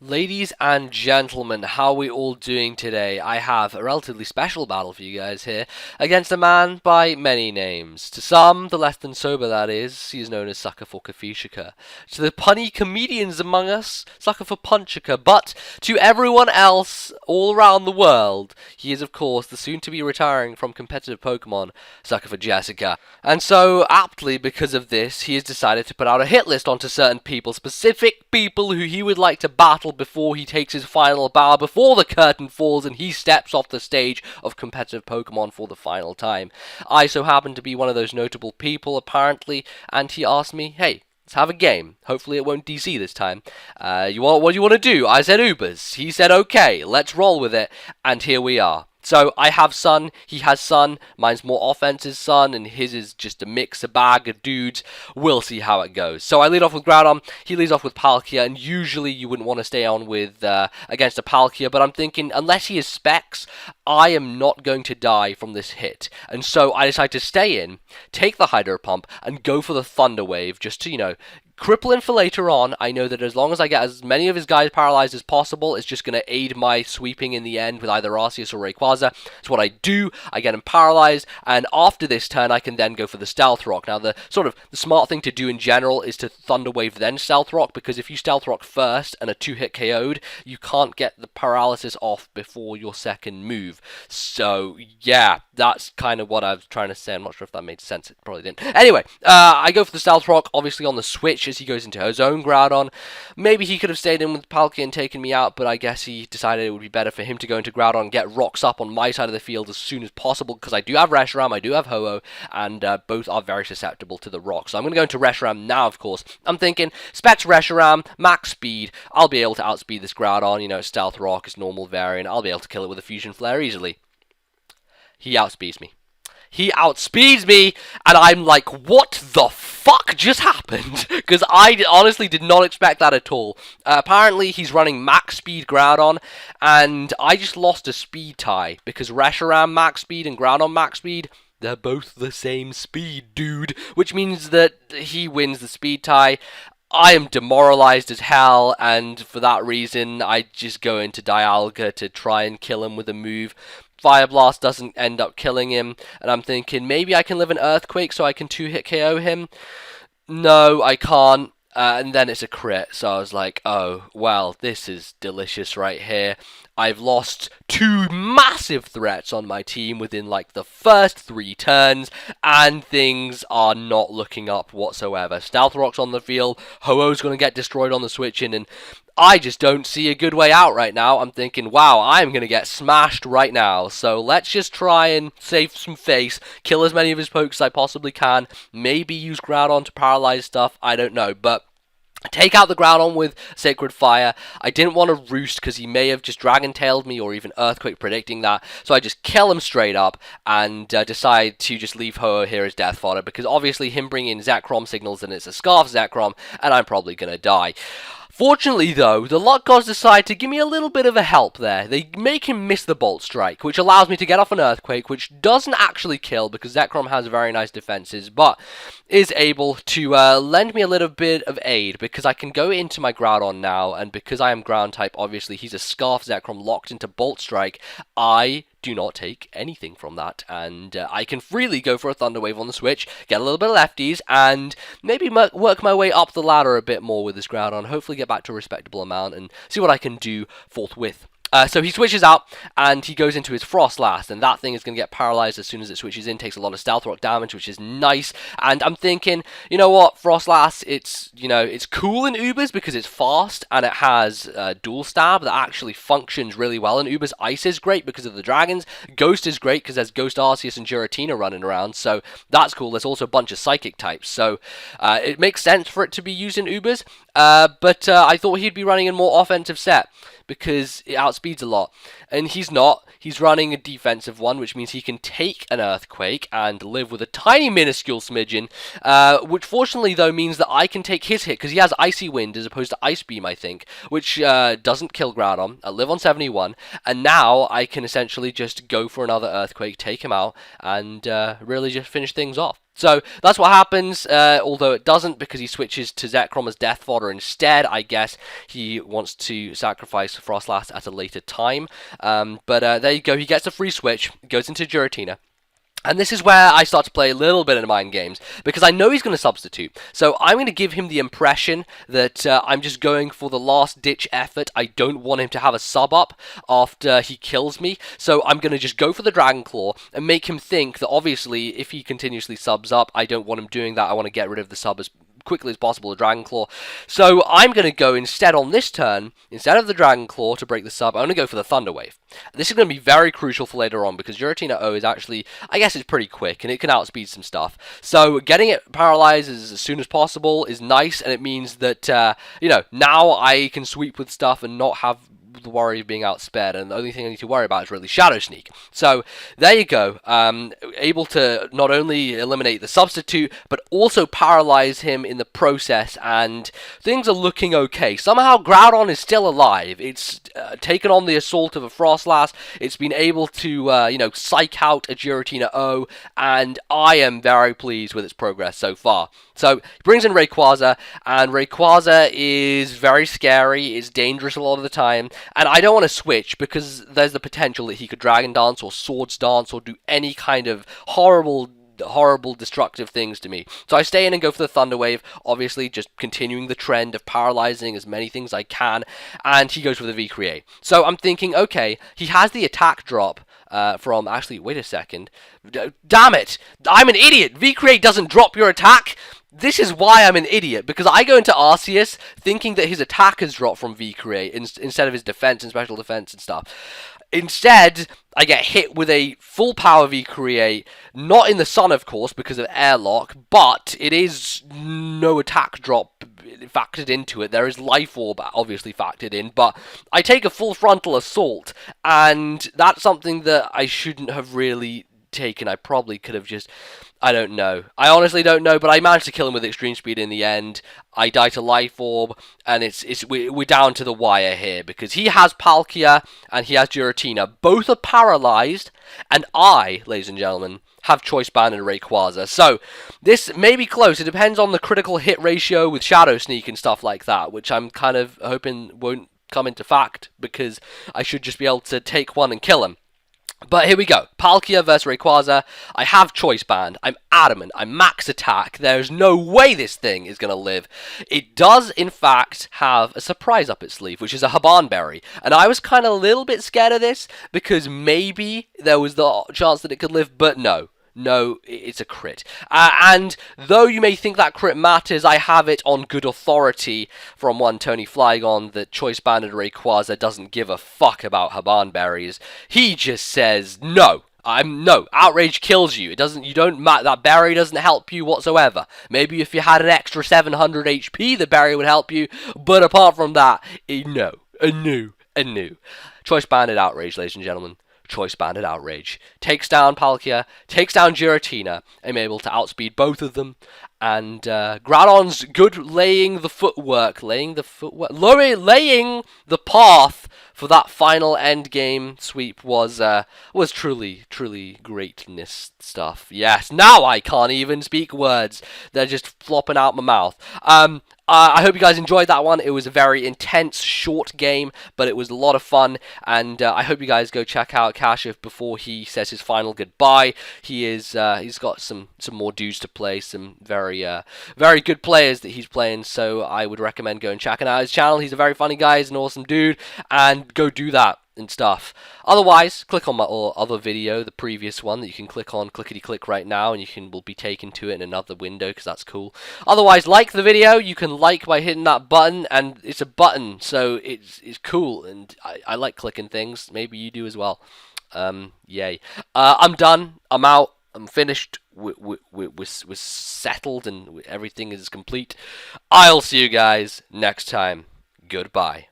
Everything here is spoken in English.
Ladies and gentlemen, how are we all doing today? I have a relatively special battle for you guys here against a man by many names. To some, the less than sober that is, he is known as Sucker4Jessica. To the punny comedians among us, Sucker4Punchica. But to everyone else all around the world, he is of course the soon-to-be retiring from competitive Pokemon, Sucker4Jessica. And so, aptly because of this, he has decided to put out a hit list onto certain people, specific people who he would like to battle before he takes his final bow, before the curtain falls and he steps off the stage of competitive Pokemon for the final time. I so happen to be one of those notable people, apparently, and he asked me, hey, let's have a game. Hopefully it won't DC this time. What do you want to do? I said Ubers. He said, okay, let's roll with it, and here we are. So, I have Sun, he has Sun, mine's more offensive Sun, and his is just a mix, a bag of dudes. We'll see how it goes. So, I lead off with Groudon, he leads off with Palkia, and usually you wouldn't want to stay on with against a Palkia, but I'm thinking, unless he has Specs, I am not going to die from this hit. And so, I decide to stay in, take the Hydro Pump, and go for the Thunder Wave, just to, cripple him for later on. I know that as long as I get as many of his guys paralyzed as possible, it's just going to aid my sweeping in the end with either Arceus or Rayquaza. It's what I do. I get him paralyzed, and after this turn, I can then go for the Stealth Rock. Now, the smart thing to do in general is to Thunder Wave then Stealth Rock, because if you Stealth Rock first and a 2-hit KO'd, you can't get the paralysis off before your second move. So, yeah, that's kind of what I was trying to say. I'm not sure if that made sense. It probably didn't. Anyway, I go for the Stealth Rock, obviously on the switch, as he goes into his own Groudon. Maybe he could have stayed in with Palkia and taken me out, but I guess he decided it would be better for him to go into Groudon and get rocks up on my side of the field as soon as possible, because I do have Reshiram, I do have Ho-Oh, and both are very susceptible to the rocks. So I'm going to go into Reshiram now, of course. I'm thinking, Specs Reshiram, max speed, I'll be able to outspeed this Groudon, it's Stealth Rock, it's normal variant, I'll be able to kill it with a Fusion Flare easily. He outspeeds me. He outspeeds me, and I'm like, what the fuck just happened? Because I honestly did not expect that at all. Apparently, he's running max speed Groudon, and I just lost a speed tie, because Reshiram max speed and Groudon max speed, they're both the same speed, dude, which means that he wins the speed tie. I am demoralized as hell, and for that reason, I just go into Dialga to try and kill him with a move. Fire Blast doesn't end up killing him, and I'm thinking, maybe I can live an Earthquake so I can 2-hit KO him? No, I can't. And then it's a crit, so I was like, oh, well, this is delicious right here. I've lost 2 massive threats on my team within, the first 3 turns, and things are not looking up whatsoever. Stealth Rock's on the field, Ho-Oh's going to get destroyed on the switch-in, and I just don't see a good way out right now. I'm thinking, wow, I'm going to get smashed right now. So let's just try and save some face, kill as many of his pokes as I possibly can, maybe use Groudon to paralyze stuff, I don't know, but take out the Groudon with Sacred Fire. I didn't want to roost because he may have just Dragon-tailed me or even Earthquake predicting that. So I just kill him straight up and decide to just leave Ho-Oh here as death fodder, because obviously him bringing in Zekrom signals and it's a Scarf Zekrom, and I'm probably going to die. Fortunately, though, the Luck Gods decide to give me a little bit of a help there. They make him miss the Bolt Strike, which allows me to get off an Earthquake, which doesn't actually kill, because Zekrom has very nice defenses, but is able to lend me a little bit of aid, because I can go into my Groudon now, and because I am Ground type, obviously he's a Scarf Zekrom locked into Bolt Strike, I do not take anything from that, and I can freely go for a Thunder Wave on the switch, get a little bit of lefties, and maybe work my way up the ladder a bit more with this Groudon, hopefully get back to a respectable amount, and see what I can do forthwith. So he switches out, and he goes into his Frost last, and that thing is going to get paralyzed as soon as it switches in, takes a lot of Stealth Rock damage, which is nice, and I'm thinking, you know what, Frost last, it's cool in Ubers because it's fast, and it has Dual Stab that actually functions really well in Ubers. Ice is great because of the dragons, Ghost is great because there's Ghost Arceus and Giratina running around, so that's cool. There's also a bunch of Psychic types, so it makes sense for it to be used in Ubers, but I thought he'd be running a more offensive set, because it outspeeds a lot, and he's not. He's running a defensive one, which means he can take an Earthquake and live with a tiny minuscule smidgen, which fortunately though means that I can take his hit, because he has Icy Wind as opposed to Ice Beam, I think, which doesn't kill Groudon. I live on 71, and now I can essentially just go for another Earthquake, take him out, and really just finish things off. So that's what happens, although it doesn't, because he switches to Zekrom as Death Fodder instead. I guess he wants to sacrifice Frostlass at a later time. But there you go, he gets a free switch, goes into Giratina. And this is where I start to play a little bit of mind games, because I know he's going to substitute. So I'm going to give him the impression that I'm just going for the last-ditch effort. I don't want him to have a sub-up after he kills me. So I'm going to just go for the Dragon Claw and make him think that, obviously, if he continuously subs up, I don't want him doing that. I want to get rid of the sub as quickly as possible, the Dragon Claw. So I'm going to go instead on this turn, instead of the Dragon Claw to break the sub, I'm going to go for the Thunder Wave. This is going to be very crucial for later on, because Giratina O is actually, I guess it's pretty quick, and it can outspeed some stuff. So getting it paralyzed as soon as possible is nice, and it means that, now I can sweep with stuff and not have the worry of being outspared, and the only thing I need to worry about is really Shadow Sneak. So there you go, able to not only eliminate the substitute, but also paralyze him in the process, and things are looking okay. Somehow Groudon is still alive. It's taken on the assault of a Frostlass. It's been able to, psych out a Giratina O, and I am very pleased with its progress so far. So he brings in Rayquaza, and Rayquaza is very scary. It's dangerous a lot of the time, and I don't want to switch because there's the potential that he could Dragon Dance or Swords Dance or do any kind of horrible, destructive things to me. So I stay in and go for the Thunder Wave, obviously just continuing the trend of paralyzing as many things I can, and he goes for the V-Create. So I'm thinking, okay, he has the attack drop from, actually, wait a second, damn it, I'm an idiot, V-Create doesn't drop your attack. This is why I'm an idiot, because I go into Arceus thinking that his attack has dropped from V-Create instead of his defense and special defense and stuff. Instead, I get hit with a full power V-Create, not in the sun, of course, because of Airlock, but it is no attack drop factored into it. There is Life Orb obviously factored in, but I take a full frontal assault, and that's something that I shouldn't have really taken. I probably could have just, I don't know. I honestly don't know, but I managed to kill him with extreme speed in the end. I die to Life Orb, and we're down to the wire here, because he has Palkia and he has Giratina. Both are paralyzed, and I, ladies and gentlemen, have Choice Band and Rayquaza. So this may be close. It depends on the critical hit ratio with Shadow Sneak and stuff like that, which I'm kind of hoping won't come into fact, because I should just be able to take one and kill him. But here we go. Palkia versus Rayquaza. I have Choice Band. I'm adamant. I'm max attack. There's no way this thing is going to live. It does, in fact, have a surprise up its sleeve, which is a Habanberry. And I was kind of a little bit scared of this, because maybe there was the chance that it could live, but no. No, it's a crit. And though you may think that crit matters, I have it on good authority from one Tony Flygon that Choice Banded Rayquaza doesn't give a fuck about Habanberries. He just says, no. No, Outrage kills you. That berry doesn't help you whatsoever. Maybe if you had an extra 700 HP, the berry would help you, but apart from that, no. A new. Choice Banded Outrage, ladies and gentlemen. Choice Banded Outrage. Takes down Palkia, takes down Giratina. I'm able to outspeed both of them. And Groudon's good laying the path for that final end game sweep was truly greatness stuff. Yes, now I can't even speak words. They're just flopping out my mouth. I hope you guys enjoyed that one. It was a very intense, short game, but it was a lot of fun, and I hope you guys go check out Kashif before he says his final goodbye. He's got some more dudes to play, some very good players that he's playing, so I would recommend going checking out his channel. He's a very funny guy, he's an awesome dude, and go do that and stuff. Otherwise, click on my other video, the previous one that you can click on, clickety-click right now, and will be taken to it in another window, because that's cool. Otherwise, like the video. You can like by hitting that button, and it's a button, so it's cool, and I like clicking things. Maybe you do as well. Yay. I'm done. I'm out. I'm finished. We're settled, and everything is complete. I'll see you guys next time. Goodbye.